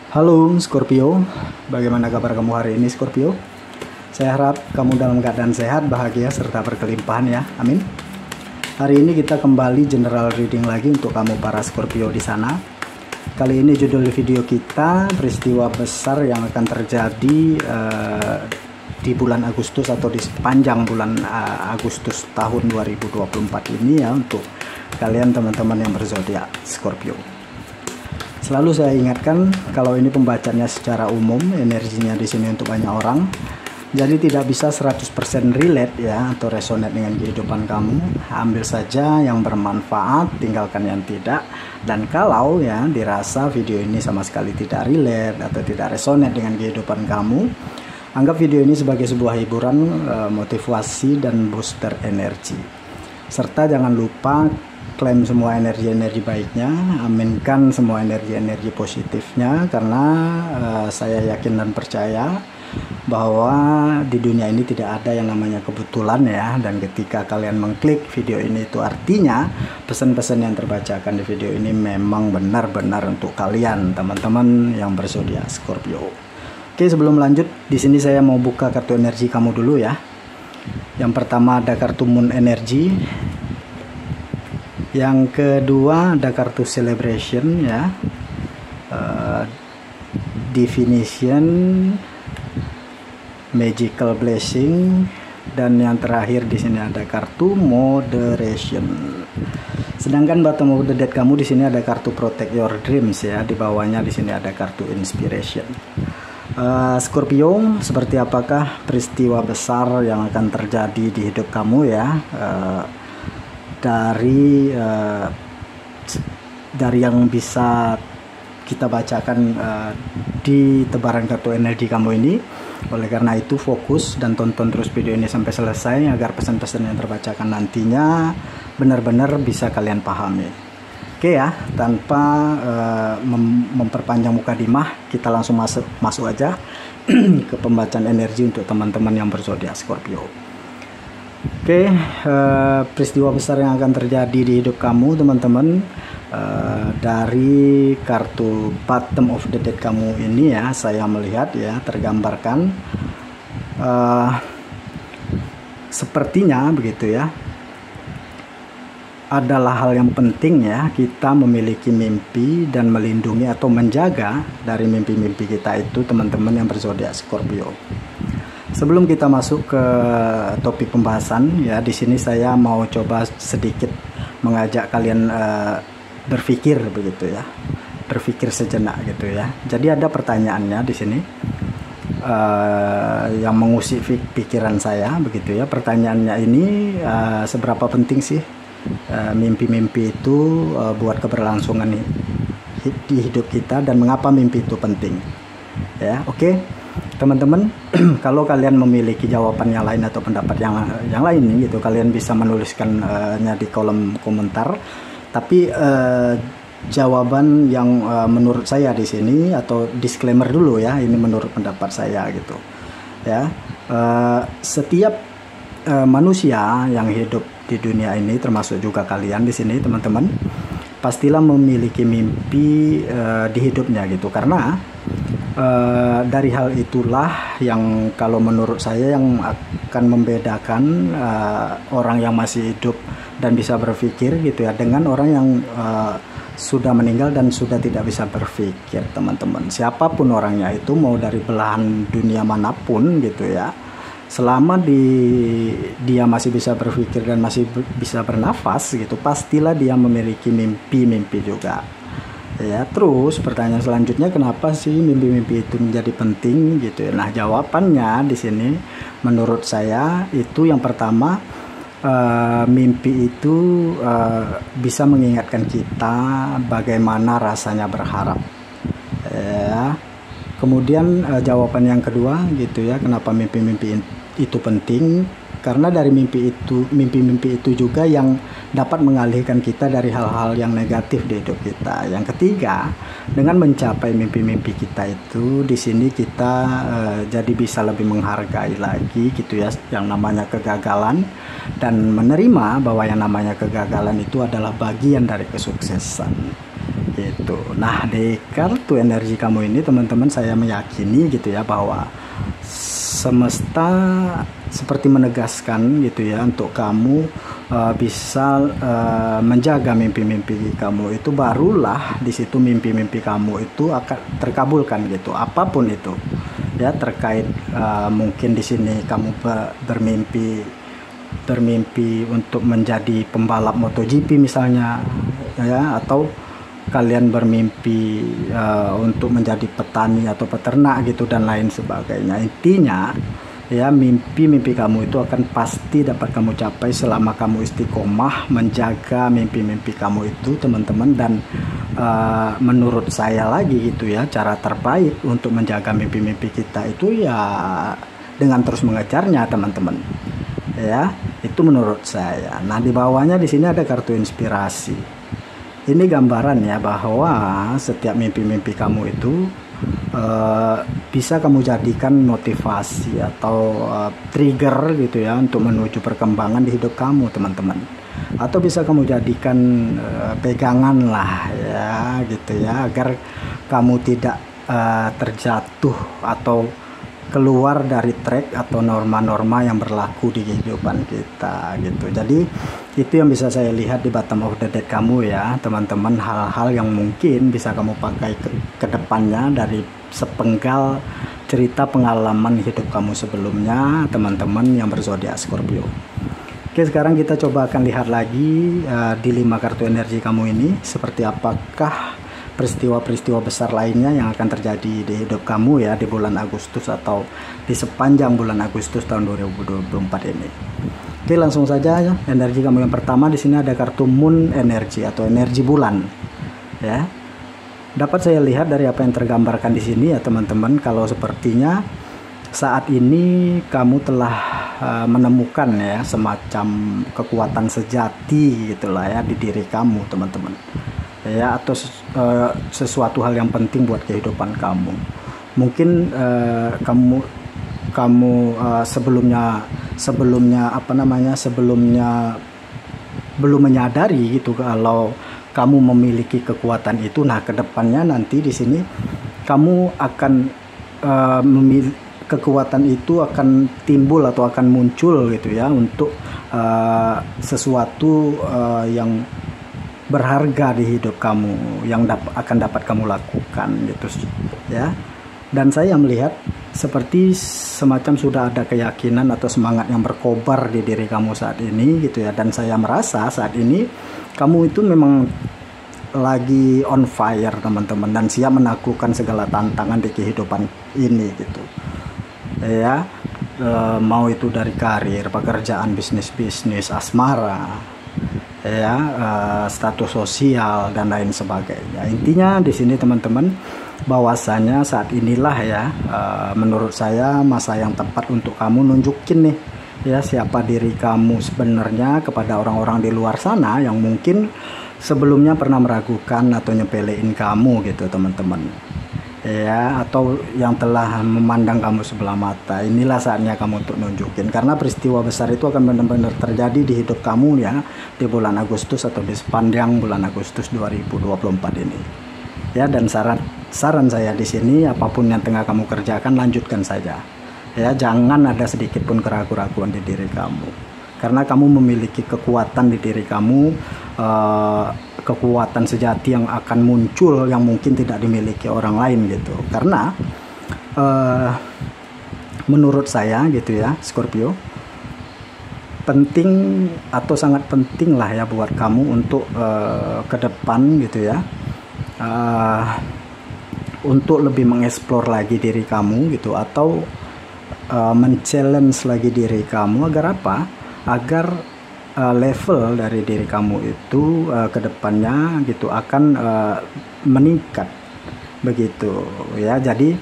Halo Scorpio, bagaimana kabar kamu hari ini Scorpio? Saya harap kamu dalam keadaan sehat, bahagia, serta berkelimpahan ya, amin. Hari ini kita kembali general reading lagi untuk kamu para Scorpio di sana. Kali ini judul video kita peristiwa besar yang akan terjadi di bulan Agustus atau di sepanjang bulan Agustus tahun 2024 ini ya, untuk kalian teman-teman yang berzodiak Scorpio. Selalu saya ingatkan kalau ini pembacanya secara umum, energinya di sini untuk banyak orang. Jadi tidak bisa 100% relate ya atau resonate dengan kehidupan kamu. Ambil saja yang bermanfaat, tinggalkan yang tidak. Dan kalau ya dirasa video ini sama sekali tidak relate atau tidak resonate dengan kehidupan kamu, anggap video ini sebagai sebuah hiburan, motivasi dan booster energi. Serta jangan lupa klaim semua energi-energi baiknya, aminkan semua energi-energi positifnya, karena saya yakin dan percaya bahwa di dunia ini tidak ada yang namanya kebetulan ya. Dan ketika kalian mengklik video ini, itu artinya pesan-pesan yang terbacakan di video ini memang benar-benar untuk kalian teman-teman yang berzodiak Scorpio. Oke, sebelum lanjut, di sini saya mau buka kartu energi kamu dulu ya. Yang pertama ada kartu Moon Energy. Yang kedua ada kartu Celebration ya, Definition, Magical Blessing, dan yang terakhir di sini ada kartu Moderation. Sedangkan bottom of the deck kamu di sini ada kartu Protect Your Dreams ya, di bawahnya di sini ada kartu Inspiration. Scorpio, seperti apakah peristiwa besar yang akan terjadi di hidup kamu ya? Dari yang bisa kita bacakan di tebaran kartu energi kamu ini. Oleh karena itu fokus dan tonton terus video ini sampai selesai agar pesan-pesan yang terbacakan nantinya benar-benar bisa kalian pahami. Oke ya, tanpa memperpanjang mukadimah, kita langsung masuk aja ke pembacaan energi untuk teman-teman yang berzodiak Scorpio. Oke, peristiwa besar yang akan terjadi di hidup kamu teman-teman, dari kartu bottom of the deck kamu ini ya, saya melihat ya tergambarkan sepertinya begitu ya, adalah hal yang penting ya kita memiliki mimpi dan melindungi atau menjaga dari mimpi-mimpi kita itu teman-teman yang berzodiak Scorpio. Sebelum kita masuk ke topik pembahasan ya, di sini saya mau coba sedikit mengajak kalian berpikir begitu ya, berpikir sejenak gitu ya. Jadi ada pertanyaannya di sini yang mengusik pikiran saya begitu ya. Pertanyaannya ini, seberapa penting sih mimpi-mimpi itu buat keberlangsungan di hidup kita, dan mengapa mimpi itu penting ya? Oke. Teman-teman, kalau kalian memiliki jawaban yang lain atau pendapat yang lain gitu, kalian bisa menuliskannya di kolom komentar. Tapi jawaban yang menurut saya di sini, atau disclaimer dulu ya, ini menurut pendapat saya gitu ya. Setiap manusia yang hidup di dunia ini, termasuk juga kalian di sini teman-teman, pastilah memiliki mimpi di hidupnya gitu. Karena dari hal itulah yang kalau menurut saya yang akan membedakan orang yang masih hidup dan bisa berpikir gitu ya, dengan orang yang sudah meninggal dan sudah tidak bisa berpikir teman-teman. Siapapun orangnya itu, mau dari belahan dunia manapun gitu ya, selama dia masih bisa berpikir dan masih bisa bernafas gitu, pastilah dia memiliki mimpi-mimpi juga ya. Terus pertanyaan selanjutnya, kenapa sih mimpi-mimpi itu menjadi penting gitu ya? Nah, jawabannya di sini menurut saya itu yang pertama, mimpi itu bisa mengingatkan kita bagaimana rasanya berharap ya. Kemudian jawaban yang kedua gitu ya, kenapa mimpi-mimpi itu penting? Karena dari mimpi-mimpi itu juga yang dapat mengalihkan kita dari hal-hal yang negatif di hidup kita. Yang ketiga, dengan mencapai mimpi-mimpi kita itu, di sini kita jadi bisa lebih menghargai lagi gitu ya yang namanya kegagalan, dan menerima bahwa yang namanya kegagalan itu adalah bagian dari kesuksesan. Gitu. gitu. Nah, di kartu energi kamu ini teman-teman, saya meyakini gitu ya bahwa semesta seperti menegaskan gitu ya untuk kamu bisa menjaga mimpi-mimpi kamu itu, barulah di situ mimpi-mimpi kamu itu akan terkabulkan gitu, apapun itu ya, terkait mungkin di sini kamu bermimpi untuk menjadi pembalap MotoGP misalnya ya, atau kalian bermimpi untuk menjadi petani atau peternak gitu dan lain sebagainya. Intinya ya, mimpi-mimpi kamu itu akan pasti dapat kamu capai selama kamu istiqomah menjaga mimpi-mimpi kamu itu teman-teman. Dan menurut saya lagi gitu ya, cara terbaik untuk menjaga mimpi-mimpi kita itu ya dengan terus mengejarnya teman-teman ya, itu menurut saya. Nah, di bawahnya di sini ada kartu inspirasi. Ini gambaran ya bahwa setiap mimpi-mimpi kamu itu bisa kamu jadikan motivasi atau trigger gitu ya untuk menuju perkembangan di hidup kamu teman-teman, atau bisa kamu jadikan pegangan lah ya gitu ya, agar kamu tidak terjatuh atau keluar dari track atau norma-norma yang berlaku di kehidupan kita gitu. Jadi itu yang bisa saya lihat di bottom of the deck kamu ya teman-teman, hal-hal yang mungkin bisa kamu pakai ke depannya dari sepenggal cerita pengalaman hidup kamu sebelumnya teman-teman yang berzodiak Scorpio. Oke, sekarang kita coba akan lihat lagi di 5 kartu energi kamu ini seperti apakah peristiwa-peristiwa besar lainnya yang akan terjadi di hidup kamu ya di bulan Agustus atau di sepanjang bulan Agustus tahun 2024 ini. Oke, langsung saja ya. Energi kamu yang pertama di sini ada kartu Moon Energy atau energi bulan. Ya. Dapat saya lihat dari apa yang tergambarkan di sini ya teman-teman, kalau sepertinya saat ini kamu telah menemukan ya semacam kekuatan sejati gitulah ya di diri kamu teman-teman. Ya, atau sesuatu hal yang penting buat kehidupan kamu. Mungkin kamu sebelumnya belum menyadari gitu kalau kamu memiliki kekuatan itu. Nah, kedepannya nanti di sini kamu akan kekuatan itu akan timbul atau akan muncul gitu ya untuk sesuatu yang berharga di hidup kamu yang akan dapat kamu lakukan gitu ya. Dan saya melihat seperti semacam sudah ada keyakinan atau semangat yang berkobar di diri kamu saat ini gitu ya. Dan saya merasa saat ini kamu itu memang lagi on fire teman-teman, dan siap menaklukkan segala tantangan di kehidupan ini gitu ya. Mau itu dari karir, pekerjaan, bisnis, asmara ya, status sosial dan lain sebagainya. Intinya di sini teman-teman bahwasanya saat inilah ya menurut saya masa yang tepat untuk kamu nunjukin nih ya siapa diri kamu sebenarnya kepada orang-orang di luar sana yang mungkin sebelumnya pernah meragukan atau nyepelein kamu gitu teman-teman ya, atau yang telah memandang kamu sebelah mata. Inilah saatnya kamu untuk nunjukin, karena peristiwa besar itu akan benar-benar terjadi di hidup kamu ya di bulan Agustus atau di sepanjang bulan Agustus 2024 ini ya. Dan saran saya di sini, apapun yang tengah kamu kerjakan lanjutkan saja ya, jangan ada sedikit pun keraguan-keraguan di diri kamu, karena kamu memiliki kekuatan di diri kamu, kekuatan sejati yang akan muncul yang mungkin tidak dimiliki orang lain gitu. Karena menurut saya gitu ya Scorpio, penting atau sangat penting lah ya buat kamu untuk ke depan gitu ya, untuk lebih mengeksplor lagi diri kamu gitu, atau men-challenge lagi diri kamu. Agar apa? Agar level dari diri kamu itu ke depannya gitu akan meningkat begitu ya. Jadi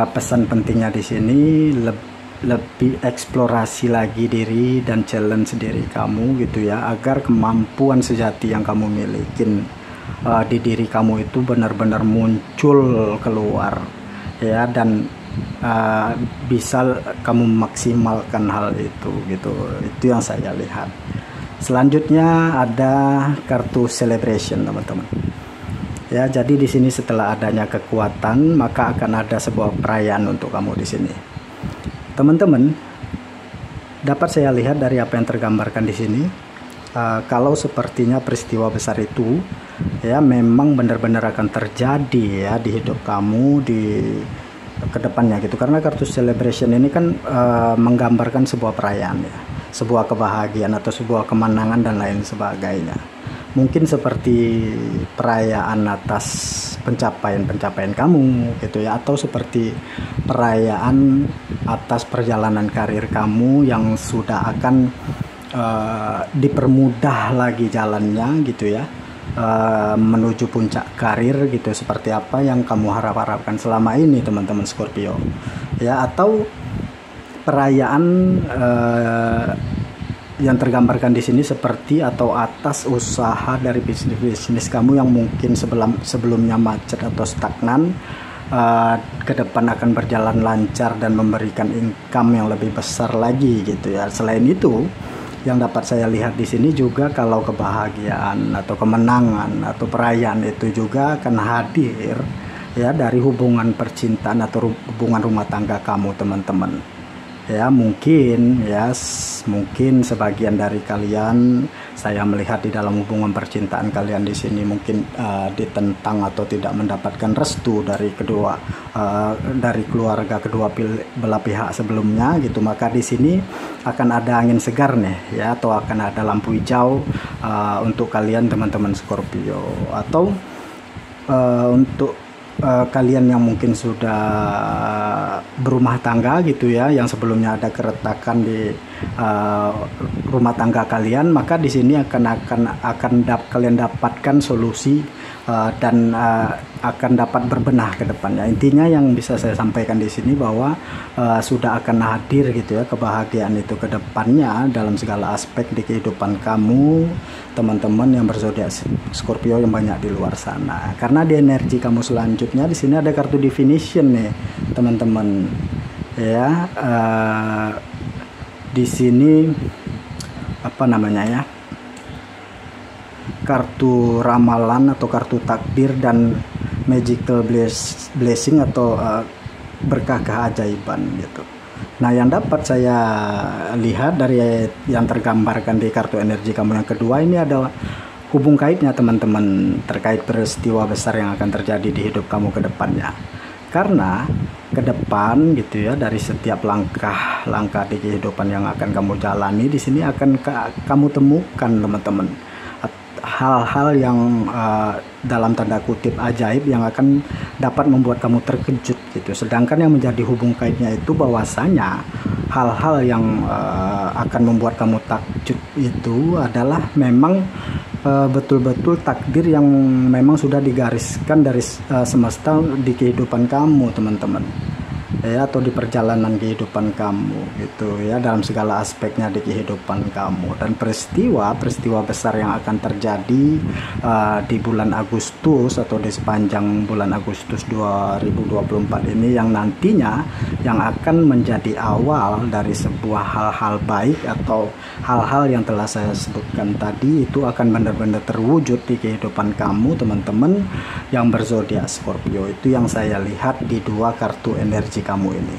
pesan pentingnya di sini lebih eksplorasi lagi diri dan challenge diri kamu gitu ya, agar kemampuan sejati yang kamu milikin di diri kamu itu benar-benar muncul keluar ya, dan bisa kamu maksimalkan hal itu gitu. Itu yang saya lihat. Selanjutnya ada kartu celebration teman-teman. Ya, jadi di sini setelah adanya kekuatan, maka akan ada sebuah perayaan untuk kamu di sini. Teman-teman, dapat saya lihat dari apa yang tergambarkan di sini, kalau sepertinya peristiwa besar itu ya memang benar-benar akan terjadi ya di hidup kamu di kedepannya gitu. Karena kartu celebration ini kan menggambarkan sebuah perayaan ya, sebuah kebahagiaan atau sebuah kemenangan dan lain sebagainya. Mungkin seperti perayaan atas pencapaian-pencapaian kamu gitu ya, atau seperti perayaan atas perjalanan karir kamu yang sudah akan dipermudah lagi jalannya gitu ya, menuju puncak karir gitu, seperti apa yang kamu harapkan selama ini teman-teman Scorpio ya. Atau perayaan yang tergambarkan di sini seperti atau atas usaha dari bisnis kamu yang mungkin sebelumnya macet atau stagnan, ke depan akan berjalan lancar dan memberikan income yang lebih besar lagi gitu ya. Selain itu, yang dapat saya lihat di sini juga kalau kebahagiaan atau kemenangan atau perayaan itu juga akan hadir ya dari hubungan percintaan atau hubungan rumah tangga kamu teman-teman. Ya mungkin sebagian dari kalian saya melihat di dalam hubungan percintaan kalian di sini mungkin ditentang atau tidak mendapatkan restu dari dari keluarga kedua belah pihak sebelumnya gitu. Maka di sini akan ada angin segar nih ya, atau akan ada lampu hijau untuk kalian teman-teman Scorpio. Atau untuk kalian yang mungkin sudah berumah tangga gitu ya, yang sebelumnya ada keretakan di rumah tangga kalian, maka di sini kalian dapatkan solusi dan akan dapat berbenah ke depannya. Intinya yang bisa saya sampaikan di sini bahwa sudah akan hadir gitu ya kebahagiaan itu ke depannya dalam segala aspek di kehidupan kamu teman-teman yang berzodiak Scorpio yang banyak di luar sana. Karena di energi kamu selanjutnya di sini ada kartu definition nih teman-teman ya. Di sini apa namanya ya, kartu ramalan atau kartu takdir dan magical blessing atau berkah keajaiban gitu. Nah, yang dapat saya lihat dari yang tergambarkan di kartu energi kamu yang kedua ini adalah hubung kaitnya teman-teman terkait peristiwa besar yang akan terjadi di hidup kamu ke depannya. Karena ke depan gitu ya, dari setiap langkah di kehidupan yang akan kamu jalani di sini akan kamu temukan teman-teman hal-hal yang dalam tanda kutip ajaib yang akan dapat membuat kamu terkejut gitu. Sedangkan yang menjadi hubung kaitnya itu bahwasanya hal-hal yang akan membuat kamu takjub itu adalah memang betul-betul takdir yang memang sudah digariskan dari semesta di kehidupan kamu teman-teman ya, atau di perjalanan kehidupan kamu gitu ya, dalam segala aspeknya di kehidupan kamu. Dan peristiwa besar yang akan terjadi di bulan Agustus atau di sepanjang bulan Agustus 2024 ini yang nantinya yang akan menjadi awal dari sebuah hal-hal baik atau hal-hal yang telah saya sebutkan tadi, itu akan benar-benar terwujud di kehidupan kamu teman-teman yang berzodiak Scorpio. Itu yang saya lihat di dua kartu energi kamu ini.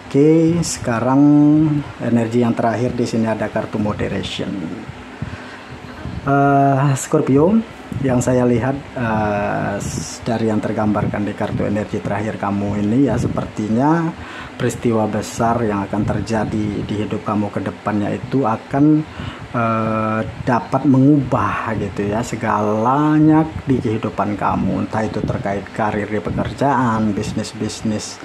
Oke, sekarang energi yang terakhir di sini ada kartu moderation. Scorpio, yang saya lihat dari yang tergambarkan di kartu energi terakhir kamu ini ya, sepertinya peristiwa besar yang akan terjadi di hidup kamu ke depannya itu akan dapat mengubah gitu ya segalanya di kehidupan kamu, entah itu terkait karir di pekerjaan, bisnis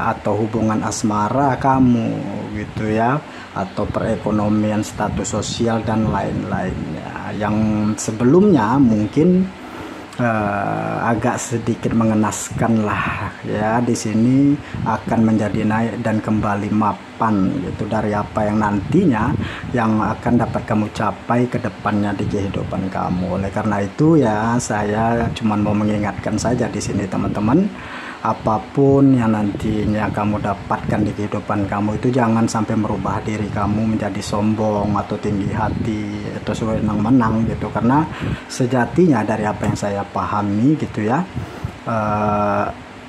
atau hubungan asmara kamu gitu ya, atau perekonomian, status sosial dan lain-lainnya yang sebelumnya mungkin agak sedikit mengenaskan lah ya, di sini akan menjadi naik dan kembali mapan gitu dari apa yang nantinya yang akan dapat kamu capai ke depannya di kehidupan kamu. Oleh karena itu ya, saya cuma mau mengingatkan saja di sini teman-teman apapun yang nantinya kamu dapatkan di kehidupan kamu itu jangan sampai merubah diri kamu menjadi sombong atau tinggi hati atau senang-menang gitu. Karena sejatinya dari apa yang saya pahami gitu ya,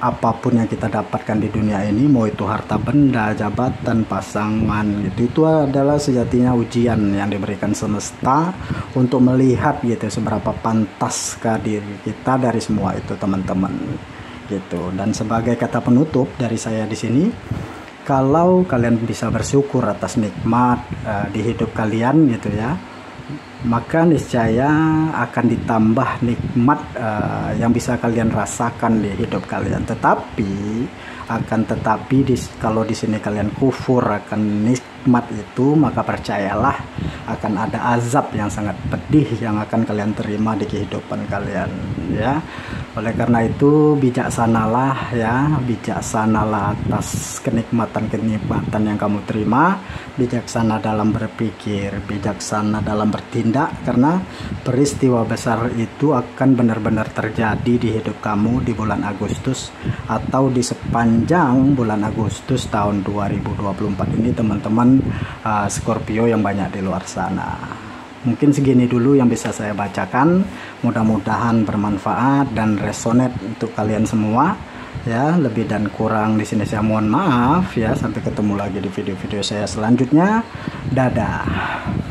apapun yang kita dapatkan di dunia ini, mau itu harta benda, jabatan, pasangan gitu, itu adalah sejatinya ujian yang diberikan semesta untuk melihat gitu seberapa pantaskah diri kita dari semua itu, teman-teman gitu. Dan sebagai kata penutup dari saya di sini, kalau kalian bisa bersyukur atas nikmat di hidup kalian gitu ya, maka niscaya akan ditambah nikmat yang bisa kalian rasakan di hidup kalian. Tetapi kalau di sini kalian kufur akan nikmat itu, maka percayalah akan ada azab yang sangat pedih yang akan kalian terima di kehidupan kalian ya. Oleh karena itu bijaksanalah ya, bijaksanalah atas kenikmatan-kenikmatan yang kamu terima, bijaksana dalam berpikir, bijaksana dalam bertindak, karena peristiwa besar itu akan benar-benar terjadi di hidup kamu di bulan Agustus atau di sepanjang bulan Agustus tahun 2024 ini, teman-teman Scorpio yang banyak di luar sana. Mungkin segini dulu yang bisa saya bacakan, mudah-mudahan bermanfaat dan resonate untuk kalian semua ya. Lebih dan kurang di sini saya mohon maaf ya. Sampai ketemu lagi di video-video saya selanjutnya. Dadah.